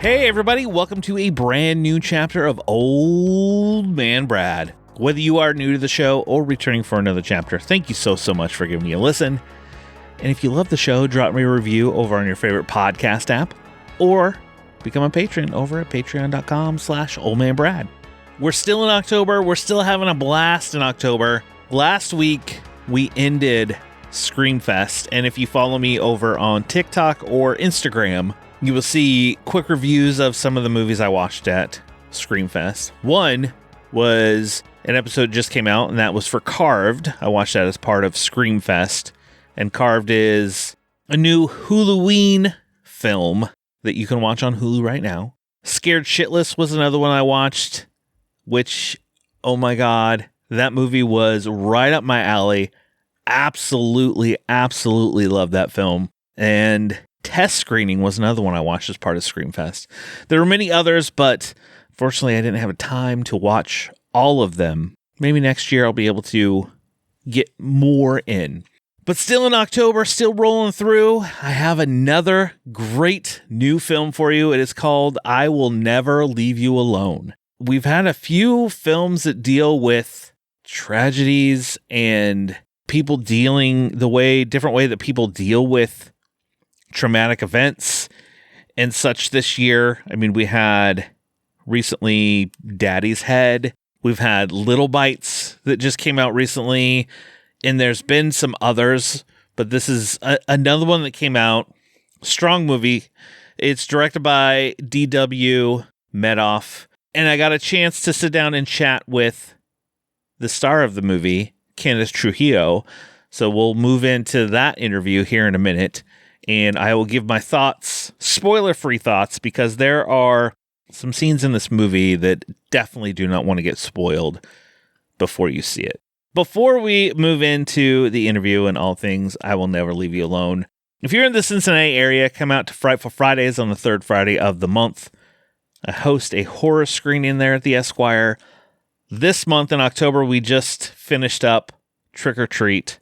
Hey everybody, welcome to a brand new chapter of Old Man Brad. Whether you are new to the show or returning for another chapter, thank you so much for giving me a listen. And if you love the show, drop me a review over on your favorite podcast app or become a patron over at patreon.com/oldmanbrad. We're still in October. We're still having a blast in October. Last week, we ended Screamfest. And if you follow me over on TikTok or Instagram, you will see quick reviews of some of the movies I watched at Screamfest. One was an episode just came out, and that was for Carved. I watched that as part of Screamfest. And Carved is a new Huluween film that you can watch on Hulu right now. Scared Shitless was another one I watched, which, oh my God, that movie was right up my alley. Absolutely love that film. And Test Screening was another one I watched as part of Screamfest. There were many others, but fortunately I didn't have time to watch all of them. Maybe next year I'll be able to get more in. But still in October, still rolling through, I have another great new film for you. It is called I Will Never Leave You Alone. We've had a few films that deal with tragedies and people dealing different way that people deal with traumatic events and such this year. I mean, we had recently Daddy's Head. We've had Little Bites that just came out recently. And there's been some others, but this is another one that came out. Strong movie. It's directed by D.W. Medoff. And I got a chance to sit down and chat with the star of the movie, Kenneth Trujillo. So we'll move into that interview here in a minute. And I will give my thoughts, spoiler-free thoughts, because there are some scenes in this movie that definitely do not want to get spoiled before you see it. Before we move into the interview and all things, I Will Never Leave You Alone. If you're in the Cincinnati area, come out to Frightful Fridays on the third Friday of the month. I host a horror screening there at the Esquire. This month in October, we just finished up Trick or Treat.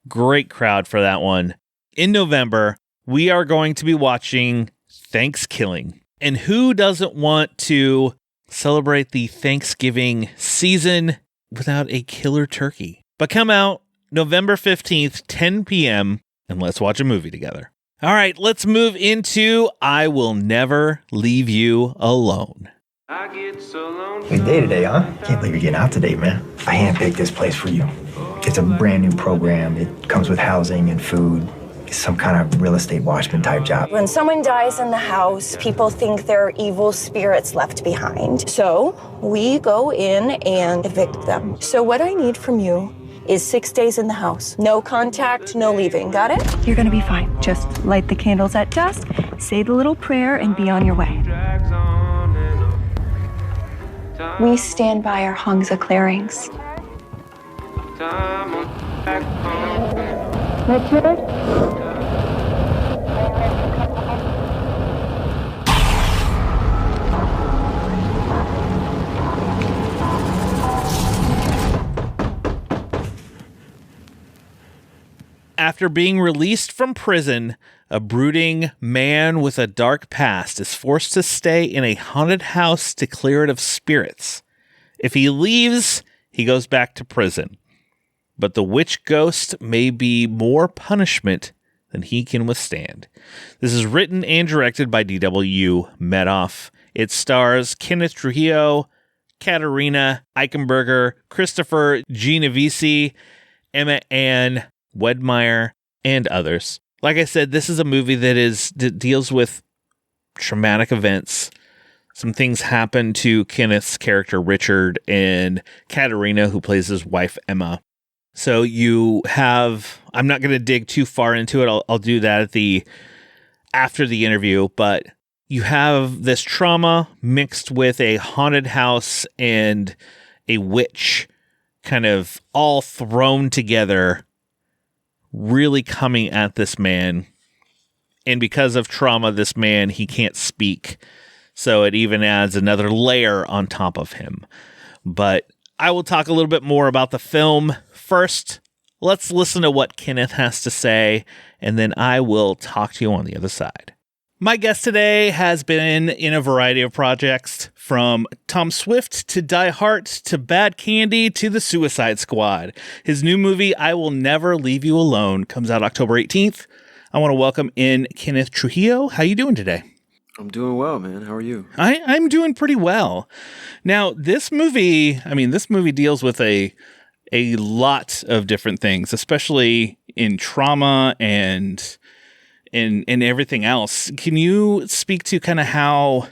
Great crowd for that one. In November, we are going to be watching Thanksgiving. And who doesn't want to celebrate the Thanksgiving season without a killer turkey? But come out November 15th, 10 p.m., and let's watch a movie together. All right, let's move into I Will Never Leave You Alone. Good day today, huh? Can't believe you're getting out today, man. I handpicked this place for you. It's a brand new program. It comes with housing and food. It's some kind of real estate watchman type job. When someone dies in the house, people think there are evil spirits left behind. So we go in and evict them. So what I need from you is 6 days in the house. No contact, no leaving. Got it? You're gonna be fine. Just light the candles at dusk, say the little prayer, and be on your way. We stand by our Hangsa clearings. Richard? After being released from prison, a brooding man with a dark past is forced to stay in a haunted house to clear it of spirits. If he leaves, he goes back to prison. But the witch ghost may be more punishment than he can withstand. This is written and directed by D.W. Medoff. It stars Kenneth Trujillo, Katarina Eichenberger, Christopher Genovese, Emma Ann Wedmeyer, and others. Like I said, this is a movie that deals with traumatic events. Some things happen to Kenneth's character Richard and Katarina, who plays his wife Emma. So you have, I'm not going to dig too far into it. I'll do that after the interview, but you have this trauma mixed with a haunted house and a witch kind of all thrown together, really coming at this man. And because of trauma, this man, he can't speak. So it even adds another layer on top of him. But I will talk a little bit more about the film. First, let's listen to what Kenneth has to say, and then I will talk to you on the other side. My guest today has been in a variety of projects, from Tom Swift to Die Hard to Bad Candy to The Suicide Squad. His new movie, I Will Never Leave You Alone, comes out October 18th. I want to welcome in Kenneth Trujillo. How you doing today? I'm doing well, man. How are you? I'm doing pretty well. Now, this movie deals with a lot of different things, especially in trauma and in everything else. Can you speak to kind of how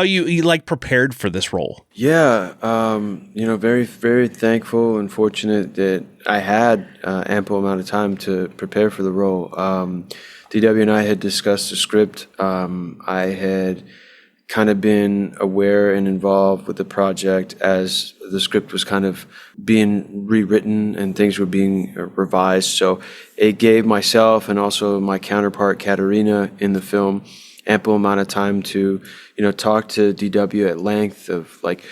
you like prepared for this role? Yeah, very, very thankful and fortunate that I had ample amount of time to prepare for the role. DW and I had discussed the script. I had kind of been aware and involved with the project as the script was kind of being rewritten and things were being revised. So it gave myself and also my counterpart, Katerina, in the film ample amount of time to, talk to DW at length of like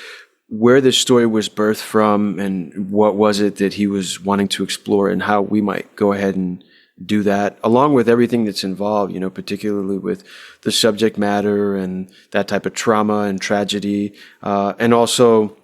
where this story was birthed from and what was it that he was wanting to explore and how we might go ahead and do that, along with everything that's involved, particularly with the subject matter and that type of trauma and tragedy, and also,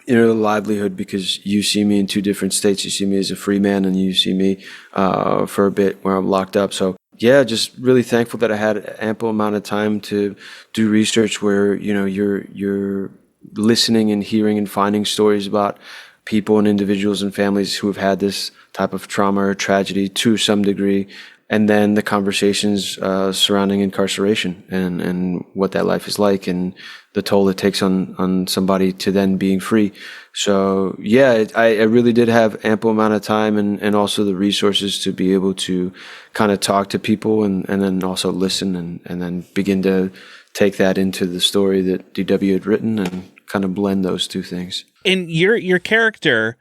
the livelihood, because you see me in two different states. You see me as a free man and you see me for a bit where I'm locked up. So yeah, just really thankful that I had ample amount of time to do research where, you're listening and hearing and finding stories about people and individuals and families who have had this type of trauma or tragedy to some degree, and then the conversations surrounding incarceration and what that life is like and the toll it takes on somebody to then being free. So yeah, I really did have ample amount of time and also the resources to be able to kind of talk to people and then also listen and then begin to take that into the story that DW had written and kind of blend those two things. And your character,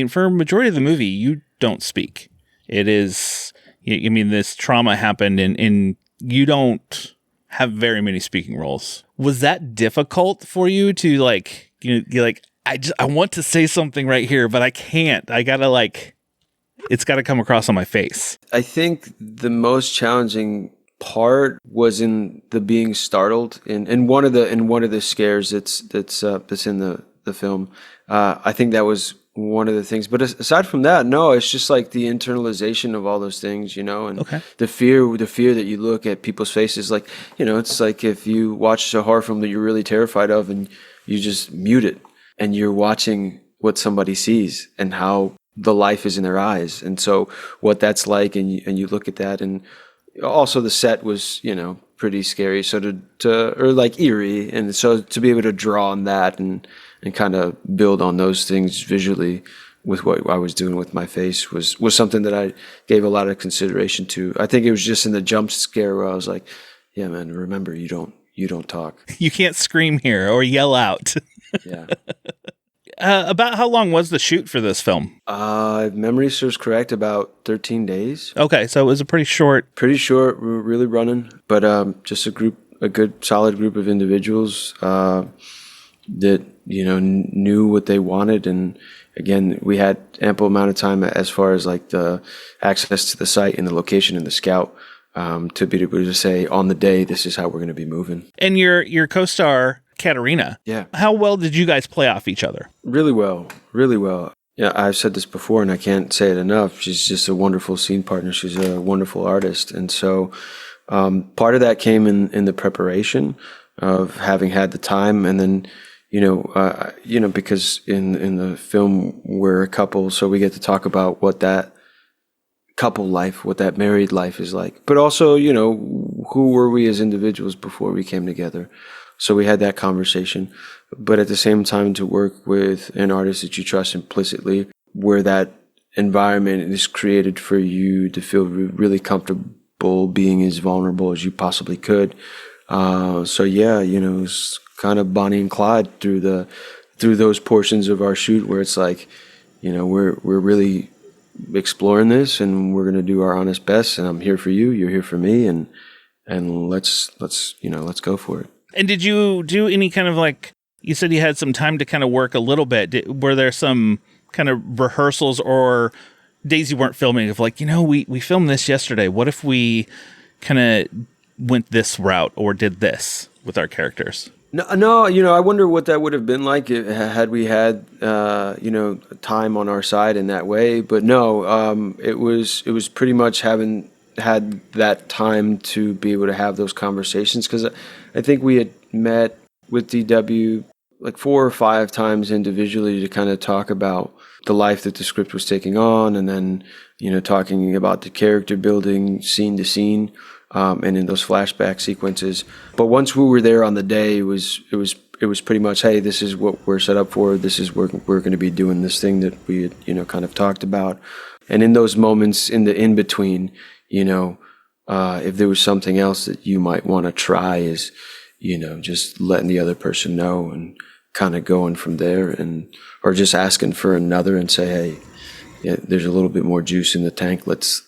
for a majority of the movie, you don't speak. It is, this trauma happened and you don't have very many speaking roles. Was that difficult for you to you're like, I want to say something right here, but I can't. I gotta it's gotta come across on my face. I think the most challenging part was in the being startled in one of the scares that's in the film. I think that was one of the things. But aside from that, no, it's just like the internalization of all those things, and okay. the fear that you look at people's faces. Like, it's like if you watch a horror film that you're really terrified of and you just mute it and you're watching what somebody sees and how the life is in their eyes. And so what that's like, and you look at that, and also the set was, pretty scary. So or like eerie. And so to be able to draw on that and kind of build on those things visually with what I was doing with my face was something that I gave a lot of consideration to. I think it was just in the jump scare where I was like, yeah, man, remember, you don't talk. You can't scream here or yell out. Yeah. About how long was the shoot for this film? If memory serves correct, about 13 days. Okay, so it was a pretty short. Pretty short. We were really running, but just a good solid group of individuals that knew what they wanted, and again, we had ample amount of time as far as like the access to the site and the location and the scout to be able to say on the day, this is how we're going to be moving. And your co-star Katerina, yeah, how well did you guys play off each other? Really well, really well. Yeah, I've said this before and I can't say it enough. She's just a wonderful scene partner. She's a wonderful artist. And so part of that came in the preparation of having had the time. And then, because in the film we're a couple, so we get to talk about what that couple life, what that married life is like. But also, who were we as individuals before we came together? So we had that conversation, but at the same time to work with an artist that you trust implicitly, where that environment is created for you to feel really comfortable being as vulnerable as you possibly could. So yeah, it's kind of Bonnie and Clyde through those portions of our shoot where it's like, we're really exploring this and we're going to do our honest best, and I'm here for you, you're here for me, and let's go for it. And did you do any kind of you said you had some time to kind of work a little bit. Were there some kind of rehearsals or days you weren't filming of we filmed this yesterday. What if we kind of went this route or did this with our characters? No, I wonder what that would have been like had we had, time on our side in that way. But no, it was pretty much having had that time to be able to have those conversations, because I think we had met with DW like 4 or 5 times individually to kind of talk about the life that the script was taking on, and then talking about the character building scene to scene, and in those flashback sequences. But once we were there on the day, it was pretty much, hey, this is what we're set up for. This is where we're going to be doing this thing that we had kind of talked about. And in those moments in the in between, if there was something else that you might want to try, is just letting the other person know and kind of going from there, or just asking for another and say, hey, yeah, there's a little bit more juice in the tank. Let's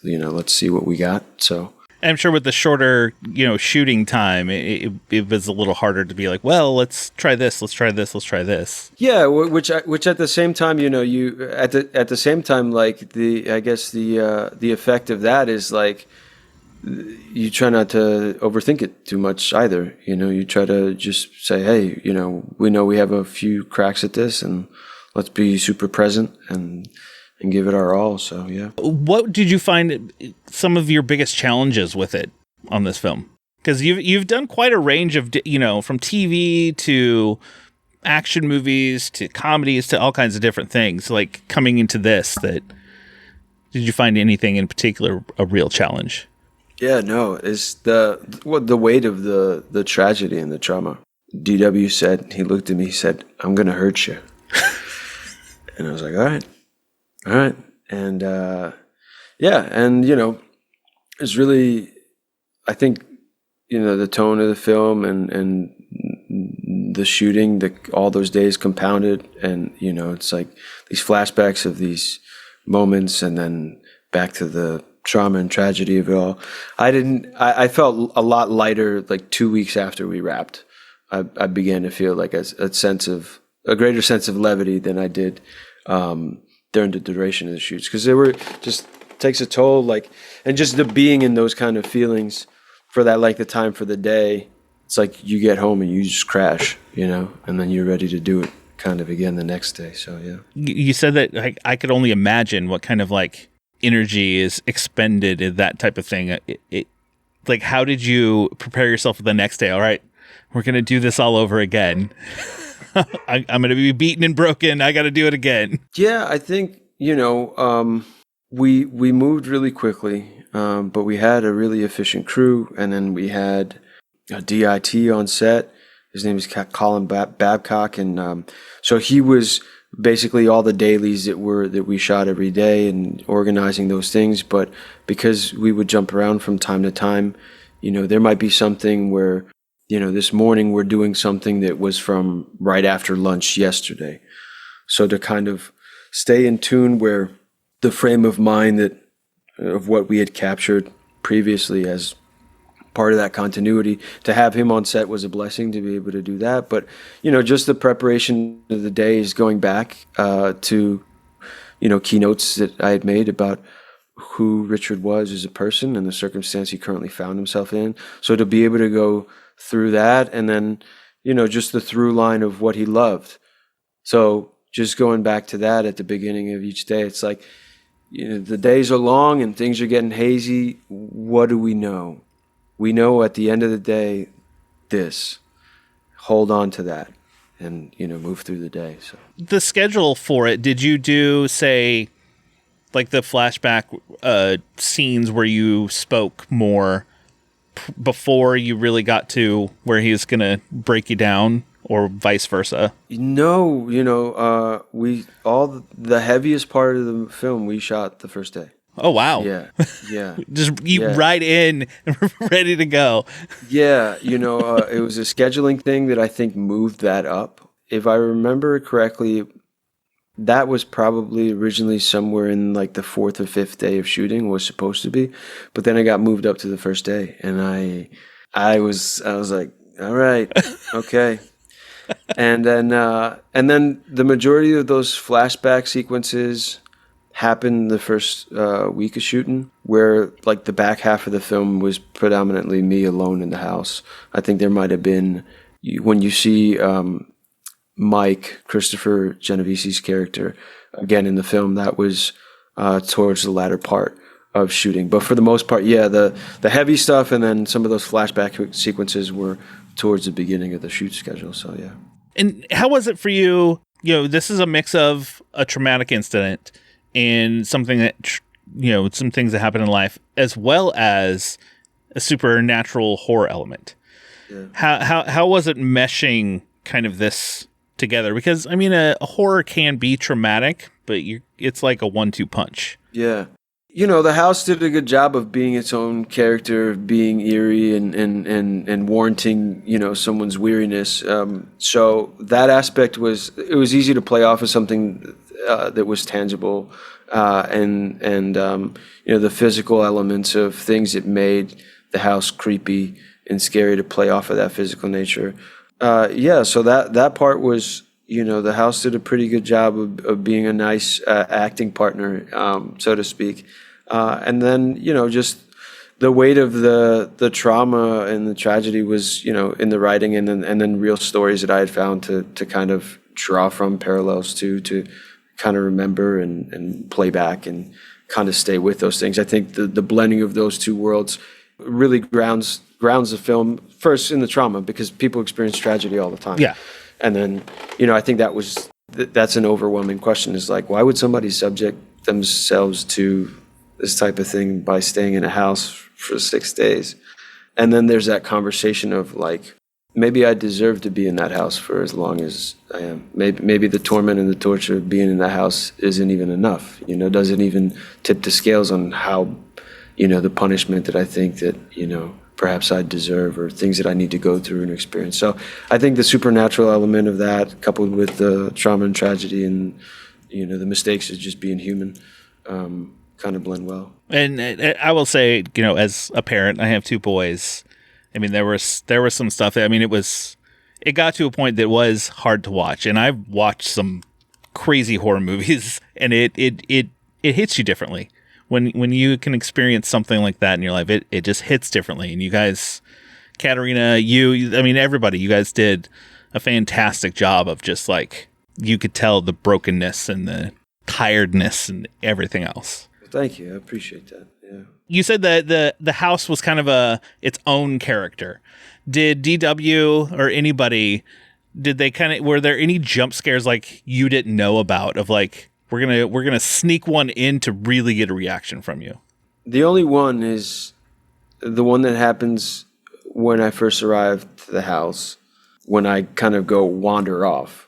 see what we got. So I'm sure with the shorter, shooting time, it was a little harder to be like, well, let's try this, let's try this, let's try this. Yeah, which at the same time, you at the same time, like the effect of that is like, you try not to overthink it too much either. You try to just say, hey, we know we have a few cracks at this, and let's be super present and give it our all. So, yeah. What did you find some of your biggest challenges with it on this film? Because you've done quite a range of, from TV to action movies to comedies to all kinds of different things. Like coming into this, did you find anything in particular a real challenge? Yeah, no, it's the weight of the tragedy and the trauma. DW said, he looked at me, he said, "I'm going to hurt you." And I was like, all right. And, it's really, I think, the tone of the film and the shooting, all those days compounded, and, it's like these flashbacks of these moments and then back to the trauma and tragedy of it all. I felt a lot lighter like 2 weeks after we wrapped. I began to feel like a greater sense of levity than I did during the duration of the shoots, because they were just takes a toll, like, and just the being in those kind of feelings for that length of time for the day. It's like you get home and you just crash, and then you're ready to do it kind of again the next day. So yeah. You said that I could only imagine what kind of like energy is expended in that type of thing. Like, how did you prepare yourself for the next day? All right, we're going to do this all over again. I'm going to be beaten and broken. I got to do it again. Yeah, I think, we moved really quickly, but we had a really efficient crew, and then we had a DIT on set. His name is Colin Babcock, and so he was basically all the dailies that we shot every day and organizing those things. But because we would jump around from time to time, there might be something where, this morning we're doing something that was from right after lunch yesterday. So to kind of stay in tune where the frame of mind of what we had captured previously as part of that continuity, to have him on set was a blessing to be able to do that. But, just the preparation of the day is going back to, keynotes that I had made about who Richard was as a person and the circumstance he currently found himself in. So to be able to go through that, and then, just the through line of what he loved. So just going back to that at the beginning of each day, it's like, the days are long and things are getting hazy. What do we know? We know at the end of the day, this. Hold on to that and, move through the day. So the schedule for it, did you do, say, like the flashback scenes where you spoke more before you really got to where he was going to break you down, or vice versa? No, we all the heaviest part of the film we shot the first day. Oh, wow. Yeah. Just right in, ready to go. Yeah, it was a scheduling thing that I think moved that up. If I remember correctly, that was probably originally somewhere in like the 4th or 5th day of shooting was supposed to be, but then I got moved up to the first day, and I was like, all right, okay. And then the majority of those flashback sequences happened the first week of shooting, where like the back half of the film was predominantly me alone in the house. I think there might have been, when you see Mike, Christopher Genovese's character, again in the film, that was towards the latter part of shooting. But for the most part, yeah, the heavy stuff and then some of those flashback sequences were towards the beginning of the shoot schedule. So yeah. And how was it for you? You know, this is a mix of a traumatic incident and something that, you know, some things that happen in life, as well as a supernatural horror element. Yeah. How was it meshing kind of this together? Because I mean, a horror can be traumatic, but it's like a 1-2 punch. Yeah. You know, the house did a good job of being its own character, being eerie and warranting, you know, someone's weariness. So that aspect it was easy to play off as something that was tangible, and you know, the physical elements of things that made the house creepy and scary to play off of that physical nature. Yeah, so that part was, you know, the house did a pretty good job of being a nice acting partner, so to speak. And then, you know, just the weight of the trauma and the tragedy was, you know, in the writing, and then real stories that I had found to kind of draw from, parallels to kind of remember and play back and kind of stay with those things. I think the blending of those two worlds really grounds the film first in the trauma, because people experience tragedy all the time. Yeah. And then, you know, I think that's an overwhelming question, is like, why would somebody subject themselves to this type of thing by staying in a house for 6 days? And then there's that conversation of like, maybe I deserve to be in that house for as long as I am. Maybe the torment and the torture of being in that house isn't even enough, you know, doesn't even tip the scales on how, you know, the punishment that I think that, you know, perhaps I deserve, or things that I need to go through and experience. So I think the supernatural element of that, coupled with the trauma and tragedy and, you know, the mistakes of just being human, kind of blend well. And I will say, you know, as a parent, I have 2 boys. I mean, there was some stuff. I mean, it got to a point that was hard to watch, and I've watched some crazy horror movies, and it hits you differently when you can experience something like that in your life. It just hits differently. And you guys, Katerina, I mean, everybody, you guys did a fantastic job of just like, you could tell the brokenness and the tiredness and everything else. Thank you. I appreciate that. Yeah. You said that the house was kind of its own character. Did DW or anybody, were there any jump scares like you didn't know about, of like, we're gonna sneak one in to really get a reaction from you? The only one is the one that happens when I first arrived to the house, when I kind of go wander off.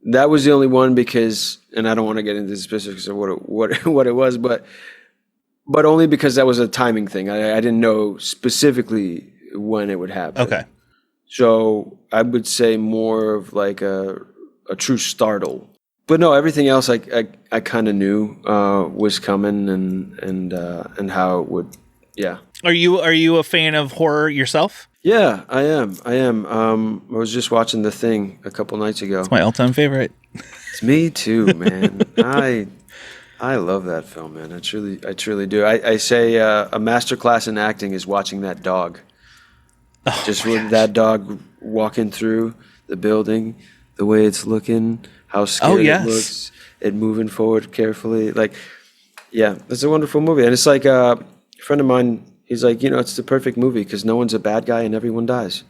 That was the only one, because, and I don't want to get into the specifics of what it was, but only because that was a timing thing. I didn't know specifically when it would happen. Okay. So I would say more of like a true startle. But no, everything else I kind of knew was coming, and how it would. Yeah. Are you a fan of horror yourself? Yeah, I am. I was just watching The Thing a couple nights ago. It's my all-time favorite. It's me too, man. I love that film, man. I truly do. I say a masterclass in acting is watching that dog. Oh, just with that dog walking through the building, the way it's looking, how scared it looks, it moving forward carefully. Like, yeah, it's a wonderful movie. And it's like a friend of mine, he's like, you know, it's the perfect movie because no one's a bad guy and everyone dies.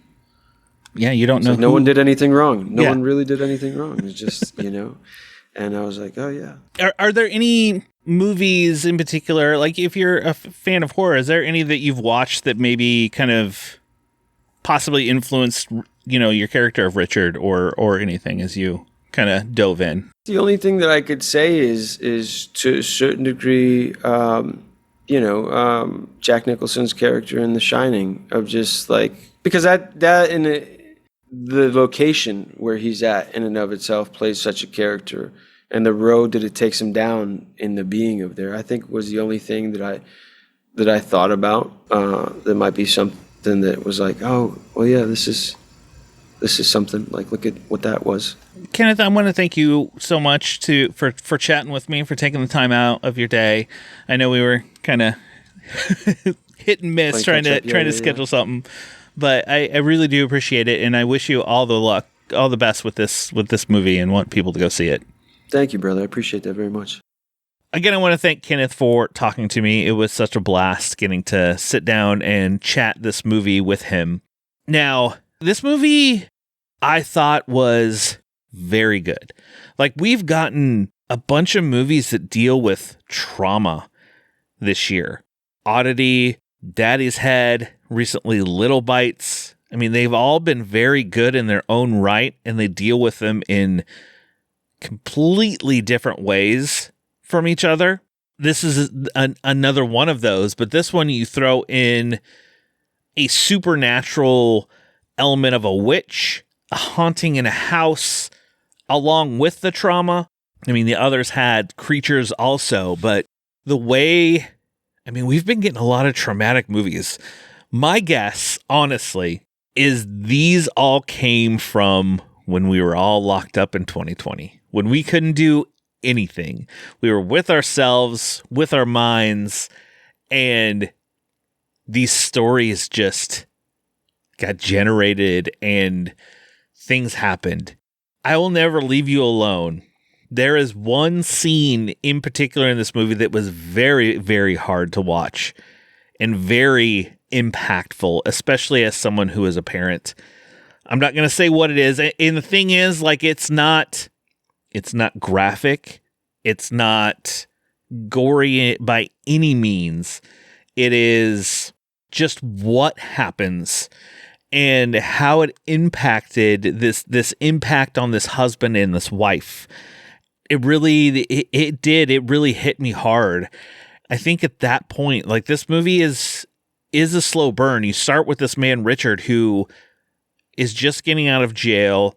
Yeah, you don't know. Like no one did anything wrong. No one really did anything wrong. It's just, you know. And I was like, oh, yeah. Are there any movies in particular, like if you're a fan of horror, is there any that you've watched that maybe kind of possibly influenced, you know, your character of Richard or anything as you kind of dove in? The only thing that I could say is to a certain degree, Jack Nicholson's character in The Shining, of just like, because that in the location where he's at in and of itself plays such a character, and the road that it takes him down in the being of there, I think was the only thing that I thought about that might be something that was like, oh, well, yeah, this is this is something. Like, look at what that was. Kenneth, I want to thank you so much for chatting with me, for taking the time out of your day. I know we were kind of hit and miss trying to schedule something, but I really do appreciate it, and I wish you all the luck, all the best with this movie, and want people to go see it. Thank you, brother. I appreciate that very much. Again, I want to thank Kenneth for talking to me. It was such a blast getting to sit down and chat this movie with him. Now, this movie I thought was very good. Like, we've gotten a bunch of movies that deal with trauma this year. Oddity, Daddy's Head, recently Little Bites. I mean, they've all been very good in their own right, and they deal with them in completely different ways from each other. This is another one of those, but this one you throw in a supernatural element of a witch, a haunting in a house, along with the trauma. I mean, the others had creatures also, but the way, I mean, we've been getting a lot of traumatic movies. My guess, honestly, is these all came from when we were all locked up in 2020, when we couldn't do anything. We were with ourselves, with our minds, and these stories just got generated and things happened. I Will Never Leave You Alone. There is one scene in particular in this movie that was very, very hard to watch and very impactful, especially as someone who is a parent. I'm not going to say what it is. And the thing is, like, it's not graphic. It's not gory by any means. It is just what happens and how it impacted this impact on this husband and this wife. It really hit me hard. I think at that point, like, this movie is a slow burn. You start with this man, Richard, who is just getting out of jail.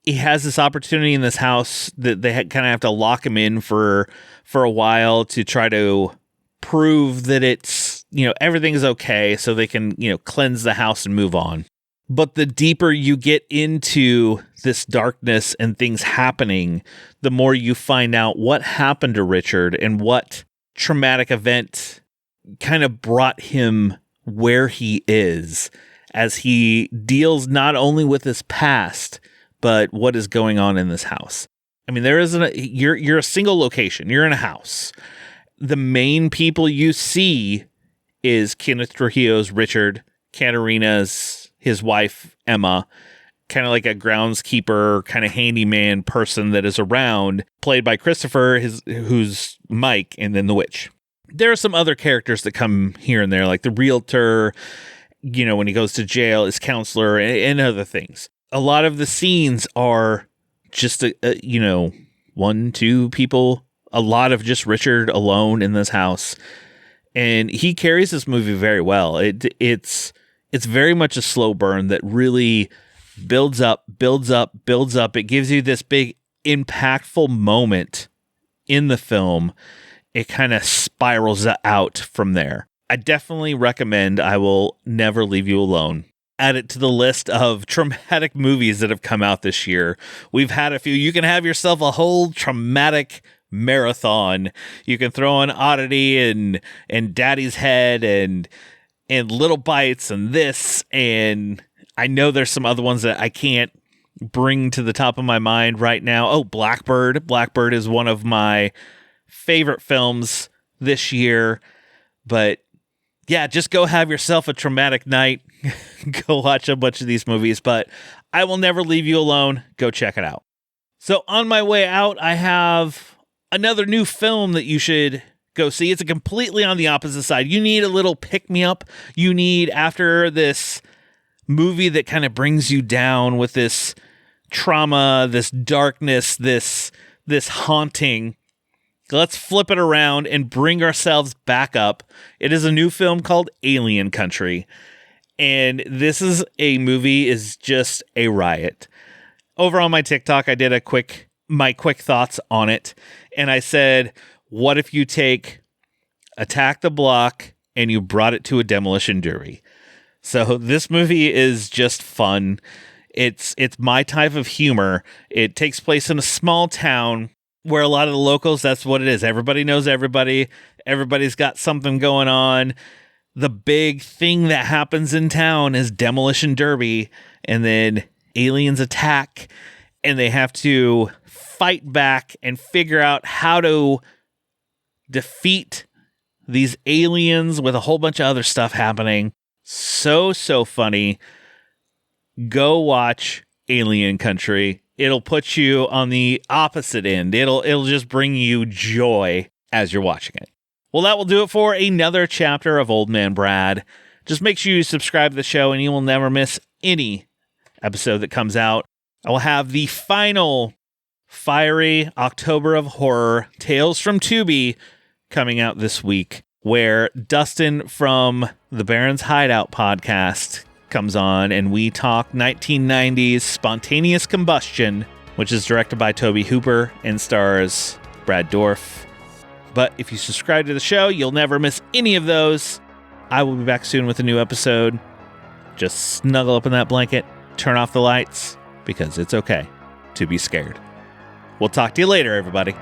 He has this opportunity in this house that they kind of have to lock him in for a while to try to prove that it's, everything's okay, so they can, cleanse the house and move on. But the deeper you get into this darkness and things happening, the more you find out what happened to Richard and what traumatic event kind of brought him where he is, as he deals not only with his past, but what is going on in this house. I mean, you're a single location. You're in a house. The main people you see is Kenneth Trujillo's Richard, Katarina's his wife, Emma, kind of like a groundskeeper, kind of handyman person that is around, played by Christopher, who's Mike, and then the witch. There are some other characters that come here and there, like the realtor, when he goes to jail, his counselor, and other things. A lot of the scenes are just, 1, 2 people, a lot of just Richard alone in this house. And he carries this movie very well. It's very much a slow burn that really builds up. It gives you this big impactful moment in the film. It kind of spirals out from there. I definitely recommend I Will Never Leave You Alone. Add it to the list of traumatic movies that have come out this year. We've had a few. You can have yourself a whole traumatic marathon. You can throw in Oddity and Daddy's Head and Little Bites and this. And I know there's some other ones that I can't bring to the top of my mind right now. Oh, Blackbird. Blackbird is one of my favorite films this year. But yeah, just go have yourself a traumatic night. Go watch a bunch of these movies, but I Will Never Leave You Alone. Go check it out. So on my way out, I have another new film that you should go see. It's completely on the opposite side. You need a little pick-me-up. You need, after this movie that kind of brings you down with this trauma, this darkness, this haunting, let's flip it around and bring ourselves back up. It is a new film called Alien Country. And this is a movie is just a riot. Over on my TikTok, I did my quick thoughts on it. And I said, what if you take Attack the Block and you brought it to a demolition derby? So this movie is just fun. It's my type of humor. It takes place in a small town where a lot of the locals, that's what it is. Everybody knows everybody. Everybody's got something going on. The big thing that happens in town is Demolition Derby, and then aliens attack, and they have to fight back and figure out how to defeat these aliens with a whole bunch of other stuff happening. So funny. Go watch Alien Country. It'll put you on the opposite end. It'll just bring you joy as you're watching it. Well, that will do it for another chapter of Old Man Brad. Just make sure you subscribe to the show and you will never miss any episode that comes out. I will have the final fiery October of Horror Tales from Tubi coming out this week, where Dustin from the Baron's Hideout podcast comes on and we talk 1990s Spontaneous Combustion, which is directed by Tobe Hooper and stars Brad Dourif. But if you subscribe to the show, you'll never miss any of those. I will be back soon with a new episode. Just snuggle up in that blanket, turn off the lights, because it's okay to be scared. We'll talk to you later, everybody.